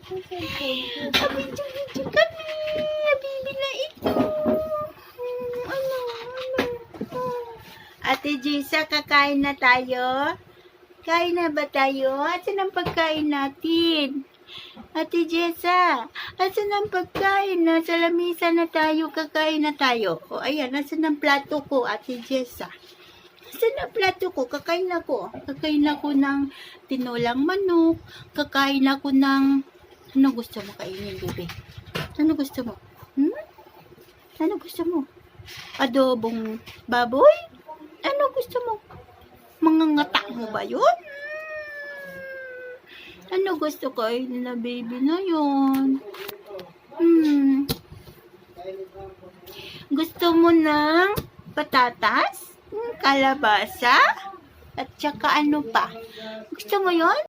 Abidyo kami. Bibi na ito. Ano? Ate Jessa, kakain na tayo? Kain na ba tayo? Asan ang pagkain natin? Ate Jessa, asan ang pagkain? Nasa lamisa na tayo, kakain na tayo. O ayan, asan ang plato ko, Ate Jessa? Asan ang plato ko? Kakain ako. Kakain ako ng tinulang manok. Kakain ako ng... Ano gusto mo kainin, bebe? Ano gusto mo? Ano gusto mo? Adobong baboy? Ano gusto mo? Mangangatak mo ba yun? Ano gusto ko na baby na yun? Gusto mo ng patatas? Kalabasa? At saka ano pa? Gusto mo yun?